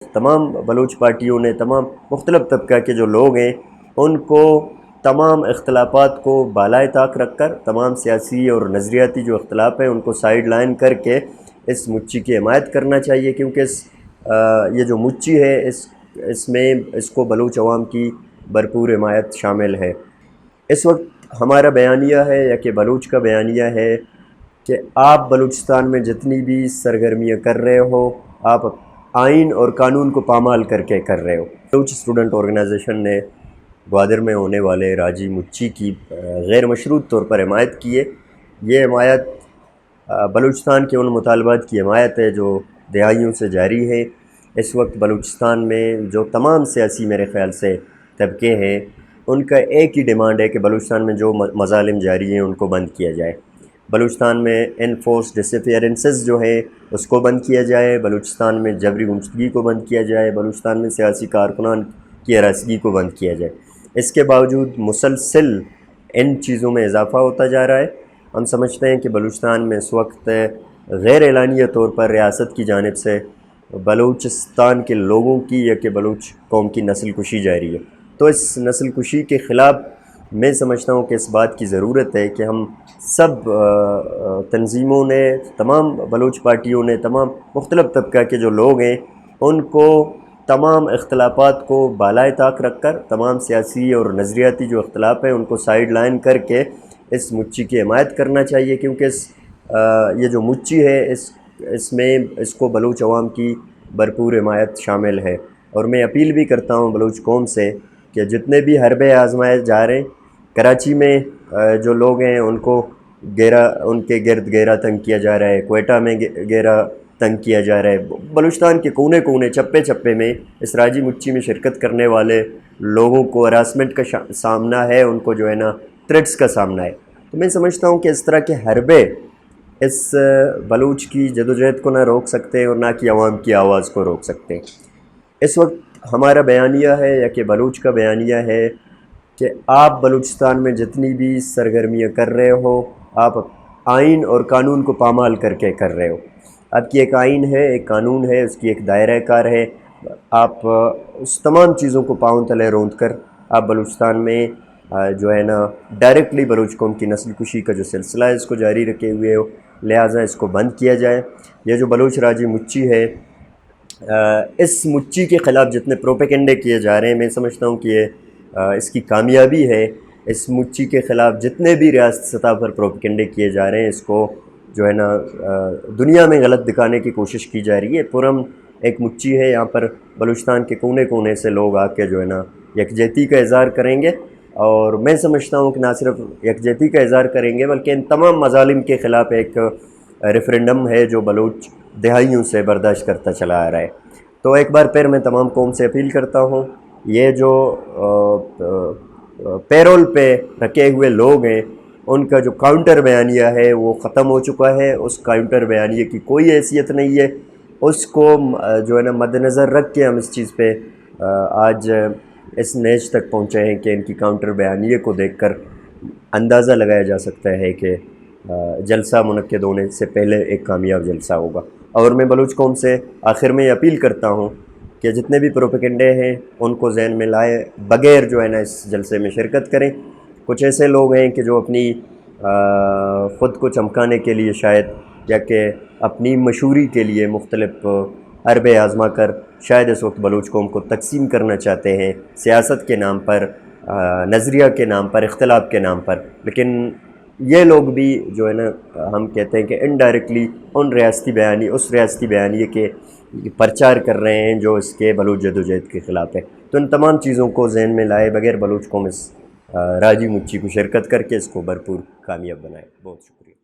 تمام بلوچ پارٹیوں نے، تمام مختلف طبقہ کے جو لوگ ہیں ان کو تمام اختلافات کو بالائے طاق رکھ کر، تمام سیاسی اور نظریاتی جو اختلاف ہیں ان کو سائیڈ لائن کر کے اس مچی کی حمایت کرنا چاہیے، کیونکہ یہ جو مچی ہے اس میں اس کو بلوچ عوام کی بھرپور حمایت شامل ہے۔ اس وقت ہمارا بیانیہ ہے یا کہ بلوچ کا بیانیہ ہے کہ آپ بلوچستان میں جتنی بھی سرگرمیاں کر رہے ہو، آپ آئین اور قانون کو پامال کر کے کر رہے ہو۔ بلوچ اسٹوڈنٹ آرگنائزیشن نے گوادر میں ہونے والے راجی مچی کی غیر مشروط طور پر حمایت کی ہے۔ یہ حمایت بلوچستان کے ان مطالبات کی حمایت ہے جو دہائیوں سے جاری ہے۔ اس وقت بلوچستان میں جو تمام سیاسی میرے خیال سے طبقے ہیں ان کا ایک ہی ڈیمانڈ ہے کہ بلوچستان میں جو مظالم جاری ہیں ان کو بند کیا جائے۔ بلوچستان میں انفورس ڈس اپیئرنسز جو ہیں اس کو بند کیا جائے، بلوچستان میں جبری گمشدگی کو بند کیا جائے، بلوچستان میں سیاسی کارکنان کی ہراسگی کو بند کیا جائے۔ اس کے باوجود مسلسل ان چیزوں میں اضافہ ہوتا جا رہا ہے۔ ہم سمجھتے ہیں کہ بلوچستان میں اس وقت غیر اعلانیہ طور پر ریاست کی جانب سے بلوچستان کے لوگوں کی یا کہ بلوچ قوم کی نسل کشی جاری ہے۔ تو اس نسل کشی کے خلاف میں سمجھتا ہوں کہ اس بات کی ضرورت ہے کہ ہم سب تنظیموں نے، تمام بلوچ پارٹیوں نے، تمام مختلف طبقہ کے جو لوگ ہیں ان کو تمام اختلافات کو بالائے طاق رکھ کر، تمام سیاسی اور نظریاتی جو اختلاف ہیں ان کو سائیڈ لائن کر کے اس مچی کی حمایت کرنا چاہیے، کیونکہ یہ جو مچی ہے اس میں اس کو بلوچ عوام کی بھرپور حمایت شامل ہے۔ اور میں اپیل بھی کرتا ہوں بلوچ قوم سے کہ جتنے بھی حربے آزمائے جا رہے ہیں، کراچی میں جو لوگ ہیں ان کو ان کے گرد گھیرا تنگ کیا جا رہا ہے، کوئٹہ میں گھیرا تنگ کیا جا رہا ہے، بلوچستان کے کونے کونے چپے چپے میں اس راجی مچی میں شرکت کرنے والے لوگوں کو ہراسمنٹ کا سامنا ہے، ان کو جو ہے نا تھریٹس کا سامنا ہے۔ تو میں سمجھتا ہوں کہ اس طرح کے حربے اس بلوچ کی جدوجہد کو نہ روک سکتے اور نہ کہ عوام کی آواز کو روک سکتے۔ اس وقت ہمارا بیانیہ ہے یا کہ بلوچ کا بیانیہ ہے کہ آپ بلوچستان میں جتنی بھی سرگرمیاں کر رہے ہو، آپ آئین اور قانون کو پامال کر کے کر رہے ہو۔ آپ کی ایک آئین ہے، ایک قانون ہے، اس کی ایک دائرہ کار ہے۔ آپ اس تمام چیزوں کو پاؤں تلے روند کر آپ بلوچستان میں جو ہے نا ڈائریکٹلی بلوچ قوم کی نسل کشی کا جو سلسلہ ہے اس کو جاری رکھے ہوئے ہو، لہٰذا اس کو بند کیا جائے۔ یہ جو بلوچ راجی مچی ہے، اس مچی کے خلاف جتنے پروپیگنڈے کیے جا رہے ہیں، میں سمجھتا ہوں کہ یہ اس کی کامیابی ہے۔ اس مچی کے خلاف جتنے بھی ریاست سطح پر پروپیگنڈے کیے جا رہے ہیں اس کو جو ہے نا دنیا میں غلط دکھانے کی کوشش کی جا رہی ہے۔ پرم ایک مچی ہے، یہاں پر بلوچستان کے کونے کونے سے لوگ آ کے جو ہے نا یکجہتی کا اظہار کریں گے، اور میں سمجھتا ہوں کہ نہ صرف یکجہتی کا اظہار کریں گے بلکہ ان تمام مظالم کے خلاف ایک ریفرنڈم ہے جو بلوچ دہائیوں سے برداشت کرتا چلا آ رہا ہے۔ تو ایک بار پھر میں تمام قوم سے اپیل کرتا ہوں، یہ جو پیرول پہ رکھے ہوئے لوگ ہیں ان کا جو کاؤنٹر بیانیہ ہے وہ ختم ہو چکا ہے۔ اس کاؤنٹر بیانیہ کی کوئی حیثیت نہیں ہے۔ اس کو جو ہے نا مد نظر رکھ کے ہم اس چیز پہ آج اس نیج تک پہنچے ہیں کہ ان کی کاؤنٹر بیانیہ کو دیکھ کر اندازہ لگایا جا سکتا ہے کہ جلسہ منعقد ہونے سے پہلے ایک کامیاب جلسہ ہوگا۔ اور میں بلوچ قوم سے آخر میں یہ اپیل کرتا ہوں کہ جتنے بھی پروپیگنڈے ہیں ان کو ذہن میں لائے بغیر جو ہے نا اس جلسے میں شرکت کریں۔ کچھ ایسے لوگ ہیں کہ جو اپنی خود کو چمکانے کے لیے شاید یا کہ اپنی مشہوری کے لیے مختلف حربے آزما کر شاید اس وقت بلوچ قوم کو تقسیم کرنا چاہتے ہیں، سیاست کے نام پر، نظریہ کے نام پر، اختلاف کے نام پر۔ لیکن یہ لوگ بھی جو ہے نا ہم کہتے ہیں کہ انڈائریکٹلی اس ریاستی بیانیے کے پرچار کر رہے ہیں جو اس کے بلوچ جدوجہد کے خلاف ہے۔ تو ان تمام چیزوں کو ذہن میں لائے بغیر بلوچ قوم اس راجی مچی کو شرکت کر کے اس کو بھرپور کامیاب بنائے۔ بہت شکریہ۔